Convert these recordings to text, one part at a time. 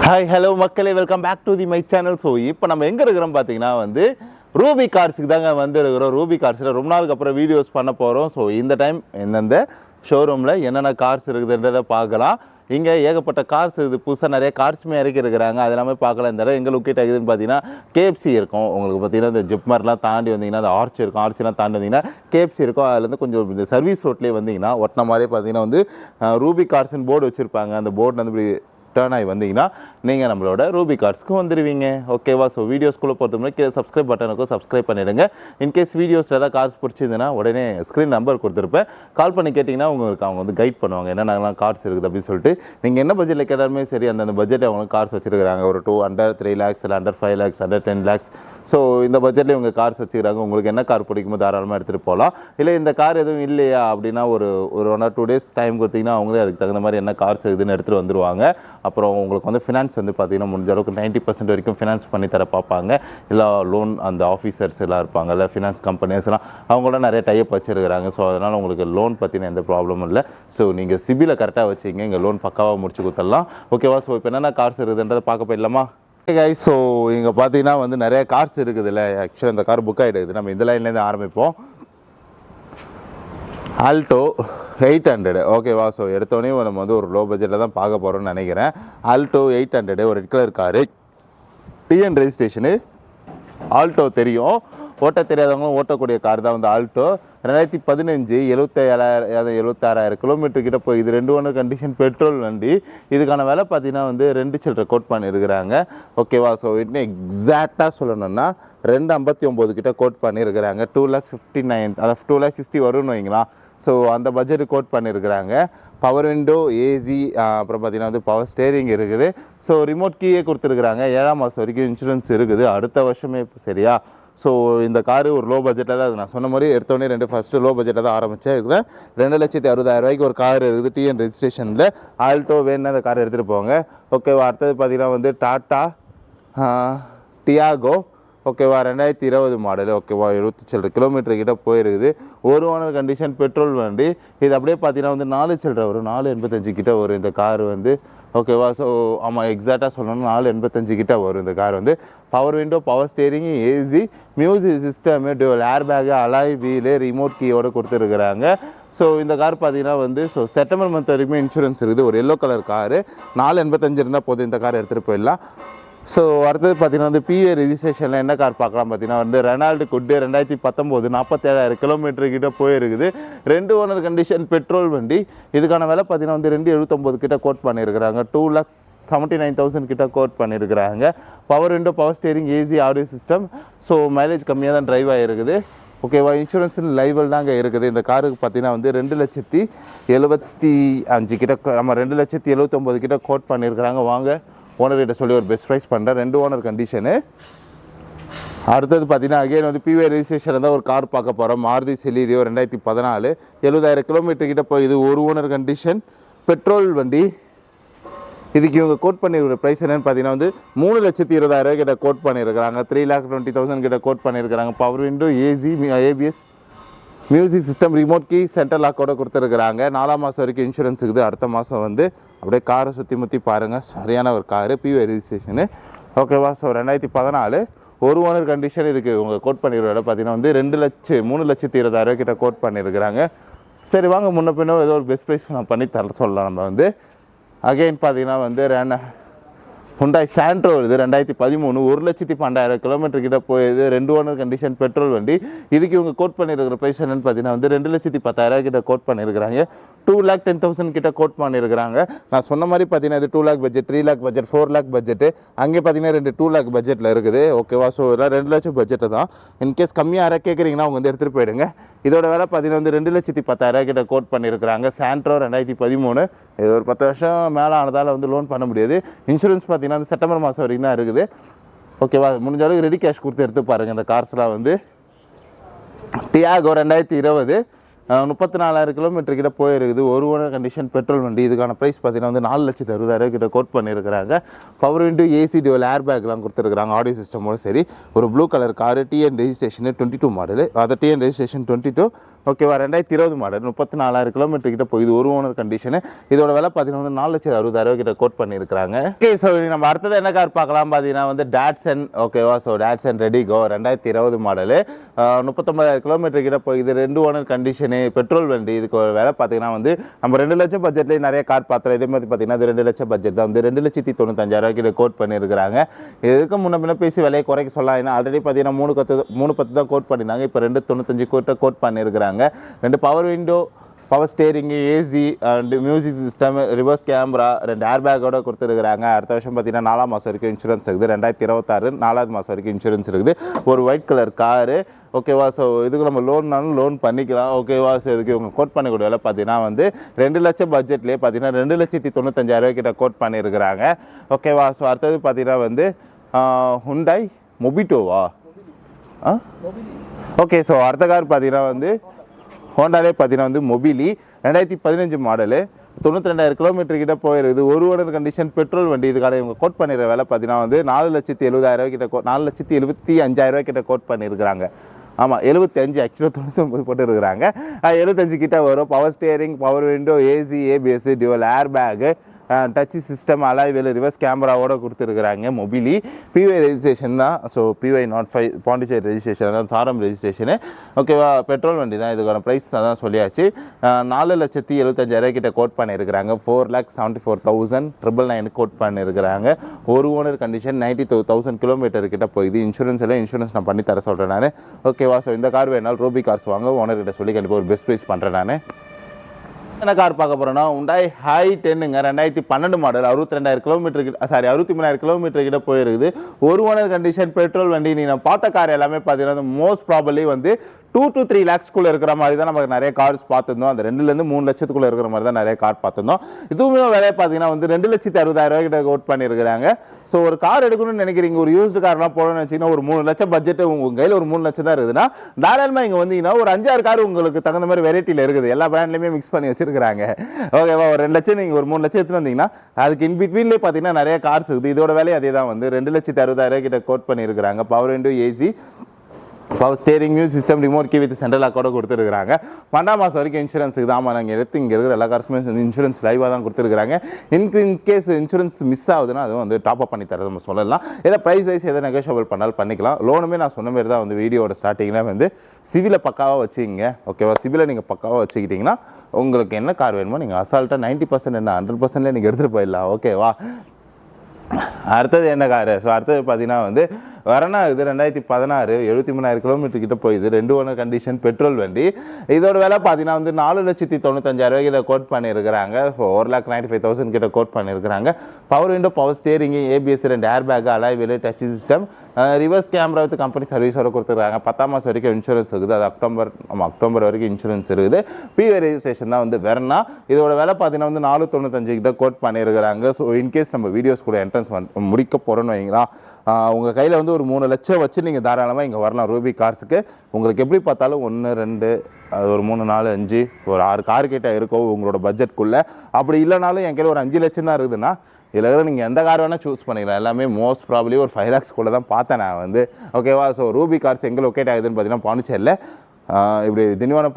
Hi hello மக்களே, welcome back to the my channel. So இப்போ நம்ம எங்கே இருக்கிறோம் பார்த்தீங்கன்னா ரூபி கார்ஸுக்கு தாங்க இருக்கிறோம். ரூபி கார்ஸில் ரொம்ப நாளுக்கு அப்புறம் வீடியோஸ் பண்ண போகிறோம். ஸோ இந்த டைம் எந்தெந்த ஷோரூமில் என்னென்ன கார்ஸ் இருக்குதுன்றதை பார்க்கலாம். இங்கே ஏகப்பட்ட கார்ஸ் இருக்குது, புதுசாக நிறைய கார்ஸுமே இருக்கிறாங்க. அது எல்லாமே பார்க்கலாம். இந்த இடம் எங்கே லொக்கேட் ஆகுதுன்னு பார்த்தீங்கன்னா கேஎஃப்சி இருக்கும். உங்களுக்கு பார்த்தீங்கன்னா இந்த ஜிப்மர்லாம் தாண்டி வந்தீங்கன்னா அந்த ஆர்ச் இருக்கும். ஆர்ச்செலாம் தாண்டி வந்தீங்கன்னா கேஎஃப்சி இருக்கும். அதுலேருந்து கொஞ்சம் இந்த சர்வீஸ் ரோட்லேயே வந்தீங்கன்னா ஒட்டின மாதிரியே பார்த்தீங்கன்னா ரூபி கார்ஸ்ன்னு போர்டு வச்சுருப்பாங்க. அந்த போர்டு இப்படி டர்ன் ஆகி வந்தீங்கன்னா நீங்கள் நம்மளோட ரூபி கார்ஸ்க்கு வந்துடுவீங்க. ஓகேவா? ஸோ வீடியோஸ்குள்ளே போகிறது முன்னாடி கீழே சப்ஸ்கிரைப் பட்டனுக்கும் சப்ஸ்கிரைப் பண்ணிவிடுங்க. இன்கேஸ் வீடியோஸில் ஏதாவது கார்ஸ் பிடிச்சிருந்துன்னா உடனே ஸ்க்ரீன் நம்பர் கொடுத்துருப்பேன். கால் பண்ணி கேட்டிங்கன்னா உங்களுக்கு அவங்க கைட் பண்ணுவாங்க என்னென்னலாம் கார்ஸ் இருக்குது அப்படின்னு சொல்லிட்டு. நீங்கள் என்ன பட்ஜெட்டில் கேட்டாலுமே சரி, அந்தந்த பட்ஜெட்டில் அவங்க கார்ஸ் வச்சுருக்காங்க. ஒரு 200, 3 lakhs இல்லை under 5 lakhs, under 10 lakhs. So இந்த பட்ஜெட்லேயே உங்கள் கார்ஸ் வச்சுக்கிறாங்க. உங்களுக்கு என்ன கார் பிடிக்குமோ தாராளமாக எடுத்துகிட்டு போகலாம். இல்லை இந்த கார் எதுவும் இல்லையா அப்படின்னா ஒரு 1 or 2 days டைம் கொடுத்தீங்கன்னா அவங்களே அதுக்கு தகுந்த மாதிரி என்ன கார்ஸ் இருக்குதுன்னு எடுத்துகிட்டு வந்துடுவாங்க. அப்புறம் உங்களுக்கு ஃபினான்ஸ் பார்த்தீங்கன்னா முடிஞ்ச அளவுக்கு 90% வரைக்கும் ஃபினான்ஸ் பண்ணி தர பார்ப்பாங்க. இல்லை லோன் அந்த ஆஃபீஸர்ஸ் எல்லாம் இருப்பாங்க, இல்லை ஃபினான்ஸ் கம்பெனிஸ்லாம் அவங்களாம் நிறைய டைப் வச்சுருக்கிறாங்க. ஸோ அதனால் உங்களுக்கு லோன் பற்றின எந்த ப்ராப்ளமும் இல்லை. ஸோ நீங்கள் சிபிலை கரெக்டாக வச்சுங்க, இங்கே லோன் பக்காவாக முடிச்சு கொடுத்துடலாம். ஓகேவா? ஸோ இப்போ என்னென்ன கார்ஸ் இருக்குதுன்றதை பார்க்க போயிடலாமா? கைஸ், ஸோ இங்கே பார்த்தீங்கன்னா நிறைய கார்ஸ் இருக்குது. இல்லை ஆக்சுவலாக இந்த கார் புக் ஆகிடுது. நம்ம இந்த லைன்லேருந்து ஆரம்பிப்போம். ஆல்டோ 800. ஓகேவா? ஸோ எடுத்தோடனே நம்ம ஒரு லோ பட்ஜெட்டில் தான் பார்க்க போகிறோம்னு நினைக்கிறேன். ஆல்டோ 800 ஒரு red colour car, TN registration. Alto தெரியும், ஓட்ட தெரியாதவங்களும் ஓட்டக்கூடிய கார் தான் ஆல்டோ. 2015 76,000 கிலோமீட்டர் கிட்ட போய் இது 2 ஓனர் கண்டிஷன் பெட்ரோல் வண்டி. இதுக்கான விலை பார்த்தீங்கன்னா 2 சில்லரை கோட் பண்ணியிருக்கிறாங்க. ஓகேவா? ஸோ இன்னும் எக்ஸாக்டாக சொல்லணும்னா 259 கிட்ட கோட் பண்ணியிருக்கிறாங்க. 2,59,000 அதாவது 2,60,000 வரும்னு வைங்களா. ஸோ அந்த பட்ஜெட்டு கோட் பண்ணியிருக்கிறாங்க. பவர் விண்டோ, ஏசி, அப்புறம் பார்த்தீங்கன்னா பவர் ஸ்டேரிங் இருக்குது. ஸோ ரிமோட் கீயே கொடுத்துருக்குறாங்க. 7ஆம் மாதம் வரைக்கும் இன்சூரன்ஸ் இருக்குது, அடுத்த வருஷமே. சரியா? ஸோ இந்த காரு ஒரு லோ பட்ஜெட்டில் தான். நான் சொன்ன மாதிரி எடுத்தோடனே ஃபஸ்ட்டு லோ பட்ஜெட்டில் தான் ஆரம்பித்தேன். இருக்கிறேன் 2,60,000 ஒரு கார் இருக்குது டிஎன் ரெஜிஸ்ட்ரேஷனில். ஆல்டோ வேணுன்னா அந்த கார் எடுத்துகிட்டு போங்க. ஓகேவா? அடுத்தது பார்த்தீங்கன்னா டாட்டா டியாகோ. ஓகேவா? 2020 மாடல். ஓகேவா? 70 சில்லரை கிலோமீட்டர் கிட்ட போயிருக்குது. ஒரு ஓனர் கண்டிஷன் பெட்ரோல் வண்டி. இது அப்படியே பார்த்தீங்கன்னா 4 சில்லரை வரும், 485 கிட்ட வரும் இந்த கார் ஓகேவா? ஸோ ஆமாம், எக்ஸாக்டாக சொல்லணும்னா 485 கிட்ட வரும் இந்த car power window, power steering, AC, music system, dual air bag, alloy wheel, remote கீயோடு கொடுத்துருக்குறாங்க. ஸோ இந்த கார் பார்த்தீங்கன்னா ஸோ செப்டம்பர் மந்த் வரைக்குமே இன்சூரன்ஸ் இருக்குது. ஒரு எல்லோ கலர் காரு, 485 இருந்தால் போதும் இந்த கார் எடுத்துகிட்டு போயிடலாம். ஸோ அடுத்தது பார்த்தீங்கன்னா பிஏ ரெஜிஸ்ட்ரேஷனில் என்ன கார் பார்க்கலாம் பார்த்தீங்கன்னா ரெனால்டு குட் 2019 47,000 கிலோமீட்டர் கிட்ட போயிருக்குது. 2 ஓனர் கண்டிஷன் பெட்ரோல் வண்டி. இதுக்கான விலை பார்த்தீங்கன்னா 279 கிட்ட கோட் பண்ணியிருக்கிறாங்க. 2,79,000 கிட்ட கோட் பண்ணியிருக்கிறாங்க. Power window, power steering, AC, audio system. So mileage கம்மியாக தான் ட்ரைவ் ஆகிருக்குது. ஓகேவா? இன்சூரன்ஸ் லைவல் தாங்க இருக்குது. இந்த காருக்கு பார்த்தீங்கன்னா 2,75,000 கிட்ட, நம்ம 2,79,000 கிட்ட கோட் பண்ணியிருக்கிறாங்க. வாங்க ஓனர்கிட்ட சொல்லி ஒரு பெஸ்ட் ப்ரைஸ் பண்ணுறேன். 2 ஓனர் கண்டிஷனு. அடுத்தது பார்த்தீங்கன்னா அகைன் பிவே ரெஜிஸ்ட்ரேஷனில் தான் ஒரு கார் பார்க்க போகிறோம். மாருதி செலீரியோ 2014 70,000 கிலோமீட்டர் கிட்ட போய் இது ஒரு ஓனர் கண்டிஷன் பெட்ரோல் வண்டி. இதுக்கு இவங்க கோட் பண்ணியிருக்கிற ப்ரைஸ் என்னென்னு பார்த்தீங்கன்னா 3,20,000 கிட்ட கோட் பண்ணியிருக்கிறாங்க. 3,20,000 கிட்ட கோட் பண்ணியிருக்கிறாங்க. Power window, AC, ABS, music system, remote key, central லாக்கோட கொடுத்துருக்குறாங்க. 4ஆம் மாதம் வரைக்கும் இன்சூரன்ஸ் இருக்குது. அடுத்த மாதம் அப்படியே காரை சுற்றி முற்றி பாருங்கள். சரியான ஒரு காரு, பிவி ரெஜிஸ்ட்ரேஷனு. ஓகேவா? ஸோ 2014 ஒரு ஓனர் கண்டிஷன். இதுக்கு இவங்க கோட் பண்ணிடுற பார்த்தீங்கன்னா 3,20,000 கிட்ட கோட் பண்ணியிருக்கிறாங்க. சரி வாங்க, முன்ன பின்ன ஏதோ ஒரு பெஸ்ட் ப்ரைஸ் நான் பண்ணி தர சொல்லலாம். நம்ம அகெயின் பார்த்தீங்கன்னா ஹுண்டாய் சாண்ட்ரோ வருது 2013 1,12,000 கிலோமீட்டர் கிட்ட போயிடுது. 2 ஓனர் கண்டிஷன் பெட்ரோல் வண்டி. இதுக்கு இவங்க கோட் பண்ணியிருக்கிற ப்ரைஸ் என்னென்னு பார்த்தீங்கன்னா 2,10,000 கிட்ட கோட் பண்ணியிருக்கிறாங்க. 2,10,000 கிட்ட கோட் பண்ணியிருக்கிறாங்க. நான் சொன்ன மாதிரி பார்த்தீங்கன்னா இது 2 lakh budget, 3 lakh budget, 4 lakh budget. அங்கே பார்த்தீங்கன்னா 2 lakh பட்ஜெட்டில் இருக்குது. ஓகேவா? ஸோ இதெல்லாம் 2 லட்சம் பட்ஜெட்டு தான். இன்கேஸ் கம்மியாக யாராவது கேட்குறீங்கன்னா அவங்க எடுத்துகிட்டு போயிடுங்க. இதோட வேலை பார்த்தீங்கன்னா 2,10,000 கிட்ட கோட் பண்ணியிருக்கிறாங்க. சாண்ட்ரோ 2013. இது ஒரு 10 வருஷம் மேலே ஆனதால் லோன் பண்ண முடியாது. இன்சூரன்ஸ் பார்த்தீங்கன்னா செப்டம்பர் மாதம் வரைக்கும் தான் இருக்குது. ஓகேவா? முடிஞ்ச அளவுக்கு ரெடி கேஷ் கொடுத்து எடுத்து பாருங்கள். இந்த கார்ஸ்லாம் டியாகோ 2020 34,000 கிலோமீட்டர் கிட்ட போயிருக்குது. ஒரு ஓனர் கண்டிஷன் பெட்ரோல் வண்டி. இதுக்கான ப்ரைஸ் பார்த்தீங்கன்னா 4,60,000 கிட்ட கோட் பண்ணியிருக்கிறாங்க. Power window, AC, dual air பேக்லாம் கொடுத்துருக்குறாங்க. ஆடியோ சிஸ்டமோட சரி. ஒரு blue colour car, TN registration 22 model. அதை டிஎன் ரெஜிஸ்ட்ரேஷன் 22 ஓகேவா 2020 மாடல் 34,000 கிலோமீட்டர் கிட்ட போகுது ஒரு ஓனர் கண்டிஷனு இதோட விலை பார்த்தீங்கன்னா வந்து 4,60,000 கிட்ட கோட் பண்ணியிருக்காங்க ஓகே ஸோ நம்ம அடுத்தது என்ன கார் பார்க்கலாம் பார்த்தீங்கன்னா வந்து டாட்சன் ஓகேவா so Dodson Redigo 2020 model 39,000 kilometre கிட்ட போகுது 2 ஓனர் கண்டிஷனு பெட்ரோல் வண்டி இதுக்கு விலை பார்த்தீங்கன்னா வந்து நம்ம 2 லட்சம் பட்ஜெட்லேயே நிறைய கார் பார்த்தோம் இதே மாதிரி பார்த்தீங்கன்னா அது 2 லட்சம் பட்ஜெட் தான் வந்து 2,95,000 கிட்ட கோட் பண்ணியிருக்காங்க இதுக்கு முன்ன பேசி விலையை குறைக்க சொல்லலாம் ஏன்னா ஆல்ரெடி பார்த்தீங்கன்னா 3,10 தான் கோட் பண்ணியிருந்தாங்க இப்போ 2,95 கோட் பண்ணியிருக்கிறாங்க 2 power window power steering AC and music system reverse camera 2 ஏர் பேக்கோட கொடுத்துருக்குறாங்க அடுத்த வருஷம் பார்த்தீங்கன்னா 4ஆம் மாதம் வரைக்கும் இன்சூரன்ஸ் இருக்குது 2026 4ஆவது மாதம் வரைக்கும் இன்சூரன்ஸ் இருக்குது ஒரு ஒயிட் கலர் காரு ஓகேவா ஸோ இதுக்கு நம்ம லோன்னாலும் லோன் பண்ணிக்கலாம் ஓகேவா ஸோ இதுக்கு இவங்க கோட் பண்ணக்கூடிய விலை பார்த்தீங்கன்னா வந்து 2 லட்சம் பட்ஜெட்லேயே பார்த்தீங்கன்னா 2,95,000 கிட்ட கோட் பண்ணியிருக்கிறாங்க ஓகேவா ஸோ அடுத்தது பார்த்தீங்கன்னா வந்து ஹுண்டாய் மொபிட்டோவா ஓகே ஸோ அடுத்த கார் பார்த்தீங்கன்னா வந்து ஹோண்டாலே பார்த்தீங்கன்னா வந்து மொபிலி 2015 மாடலு 92,000 கிலோமீட்டர் கிட்ட போயிருக்குது ஒரு ஓனர் கண்டிஷன் பெட்ரோல் வண்டி இதுக்கான இவங்க கோட் பண்ணிடுற விலை பார்த்தீங்கன்னா வந்து 4,70,000 கிட்ட 4,75,000 கிட்ட கோட் பண்ணியிருக்கிறாங்க ஆமாம் 75 ஆக்சுவலாக 99 போட்டு இருக்கிறாங்க 75 கிட்ட வரும் power steering power window AC ABS dual air bag touch system alloy wheel reverse கேமராவோட கொடுத்துருக்குறாங்க மொபிலி பிஒய் ரெஜிஸ்ட்ரேஷன் தான் ஸோ PY05 பாண்டிச்சேரி ரெஜிஸ்ட்ரேஷன் தான் சாரம் ரெஜிஸ்ட்ரேஷனு ஓகேவா பெட்ரோல் வண்டி தான் இதுக்கான ப்ரைஸ் தான் சொல்லியாச்சு 4,75,000 கிட்ட கோட் பண்ணியிருக்கிறாங்க 4,74,999 கோட் பண்ணியிருக்கிறாங்க ஒரு ஓனர் கண்டிஷன் 92,000 கிலோமீட்டர் கிட்ட போகுது இன்சூரன்ஸ் நான் பண்ணி தர சொல்கிறேன் நான் ஓகேவா ஸோ இந்த கார் வேணாலும் ரூபி கார்ஸ் வாங்க ஓனர்கிட்ட சொல்லி கண்டிப்பாக ஒரு பெஸ்ட் ப்ரைஸ் பண்ணுறேன் நான் என்ன கார் பார்க்க போகிறோன்னா ஹுண்டாய் i10ங்க 2012 மாடல் 62,000 கிலோமீட்டர் கிட்ட 63,000 கிலோமீட்டர் கிட்ட போயிருக்குது ஒரு ஓனர் கண்டிஷன் பெட்ரோல் வண்டி நான் பார்த்த கார் எல்லாமே பார்த்தீங்கன்னா மோஸ்ட் ப்ராபப்லி வந்து 2 to 3 lakhsக்குள்ளே இருக்கிற மாதிரி தான் நமக்கு நிறைய கார்ஸ் பார்த்துருந்தோம் அந்த 2லேருந்து 3 லட்சத்துக்குள்ளே இருக்கிற மாதிரி தான் நிறைய கார் பார்த்துருந்தோம் இதுவுமே விலை பார்த்தீங்கன்னா வந்து 2,60,000 கிட்ட கோட் பண்ணியிருக்கிறாங்க ஸோ ஒரு கார் எடுக்கணும்னு நினைக்கிறீங்க ஒரு யூஸ்டு கார்லாம் போகணும்னு வச்சிங்கன்னா ஒரு 3 லட்சம் பட்ஜெட் உங்கள் கையில் ஒரு 3 லட்சம் தான் இருக்குதுன்னா தாராளமாக இங்கே வந்தீங்கன்னா ஒரு 5-6 கார் உங்களுக்கு தகுந்த மாதிரி வெரைட்டியில் இருக்குது எல்லா பிராண்ட்லையுமே மிக்ஸ் பண்ணி வச்சிருக்காங்க ஓகேவா ஒரு 2 லட்சம் நீங்கள் ஒரு 3 லட்சம் எடுத்துன்னு வந்தீங்கன்னா அதுக்கு இன்பிட்வீன்லேயே பார்த்தீங்கன்னா நிறைய கார்ஸ் இருக்குது இதோட விலை அதே தான் வந்து 2,60,000 கிட்ட கோட் பண்ணியிருக்கிறாங்க power window AC power steering music system remote key with central லாக்கோட கொடுத்துருக்காங்க 12ஆம் மாதம் வரைக்கும் இன்சூரன்ஸுக்கு தான் நாங்கள் எடுத்து இங்கே இருக்கிற எல்லா கார்ஸுமே இன்சூரன்ஸ் லைவாக தான் கொடுத்துருக்காங்க இன்கேஸ் இன்சூரன்ஸ் மிஸ் ஆகுதுன்னா அதுவும் வந்து டாப் அப் பண்ணி தரது நம்ம சொல்லலாம் ஏதோ ப்ரைஸ் வைஸ் எதை நெகோஷியபிள் பண்ணாலும் பண்ணிக்கலாம் லோனுமே நான் சொன்ன மாதிரி தான் வந்து வீடியோட ஸ்டார்டிங்கில் வந்து சிவிலை பக்காவாக வச்சுக்கிங்க ஓகேவா சிவிலை நீங்கள் பக்காவாக வச்சுக்கிட்டிங்கன்னா உங்களுக்கு என்ன கார் வேணுமோ நீங்கள் அசால்ட்டாக 90% என்ன 100%லேயே நீங்கள் எடுத்துகிட்டு போயிடலாம் ஓகேவா அடுத்தது என்ன காரு ஸோ அடுத்தது பார்த்தீங்கன்னா வந்து வரனா இது 2016 73,000 கிலோமீட்டர் கிட்ட போயிது 2 ஓனர் கண்டிஷன் பெட்ரோல் வண்டி இதோட விலை பார்த்தீங்கன்னா வந்து 4,95,000 கிட்ட கோட் பண்ணியிருக்கிறாங்க ஸோ 1,95,000 கிட்ட கோட் பண்ணியிருக்கிறாங்க power window power steering ABS 2 air bag alloy wheel touch system reverse camera with company சர்வீஸோட கொடுத்துருக்காங்க 10ஆம் மாதம் வரைக்கும் இன்சூரன்ஸ் இருக்குது அது அக்டோபர் வரைக்கும் இன்சூரன்ஸ் இருக்குது பிஒய் ரெஜிஸ்ட்ரேஷன் தான் வந்து வேறனா இதோட விலை பார்த்தீங்கன்னா வந்து 4,95 கிட்ட கோட் பண்ணியிருக்கிறாங்க ஸோ இன்கேஸ் நம்ம வீடியோஸ் கூட என்ட்ரன்ஸ் முடிக்க போகிறோன்னு வைங்களா உங்கள் கையில் வந்து ஒரு 3 லட்சம் வச்சு நீங்கள் தாராளமாக இங்கே வரலாம் ரூபி கார்ஸுக்கு உங்களுக்கு எப்படி பார்த்தாலும் 1 2 அது ஒரு 3 4 5 ஒரு 6 கார் கிட்ட இருக்கும் உங்களோட பட்ஜெட்குள்ளே அப்படி இல்லைனாலும் என் கையில் ஒரு 5 லட்சம் தான் இருக்குதுன்னா இதில் இருக்கிற நீங்கள் எந்த கார் வேணால் சூஸ் பண்ணிக்கலாம் எல்லாமே மோஸ்ட் ப்ராப்ளி ஒரு 5 lakhsக்குள்ளே தான் பார்த்தேன் நான் வந்து ஓகேவா ஸோ ரூபி கார்ஸ் எங்கே லொக்கேட் ஆகுதுன்னு பார்த்தீங்கன்னா பாண்டிச்சேரியில் இப்படி திண்டிவனம்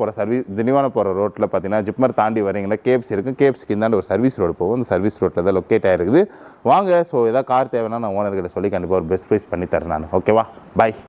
போகிற ரோட்டில் பார்த்தீங்கன்னா ஜிப்மர் தாண்டி வரீங்களா கேப்ஸ் இருக்குது கேப்ஸ்க்கு இந்தாண்டு ஒரு சர்வீஸ் ரோடு போகும் அந்த சர்வீஸ் ரோட்டில் தான் லொக்கேட் ஆகிருக்குது வாங்க ஸோ எதாவது கார் தேவைன்னா நான் ஓனர்கிட்ட சொல்லி கண்டிப்பாக ஒரு பெஸ்ட் ப்ரைஸ் பண்ணி தரேன் நான் ஓகேவா பை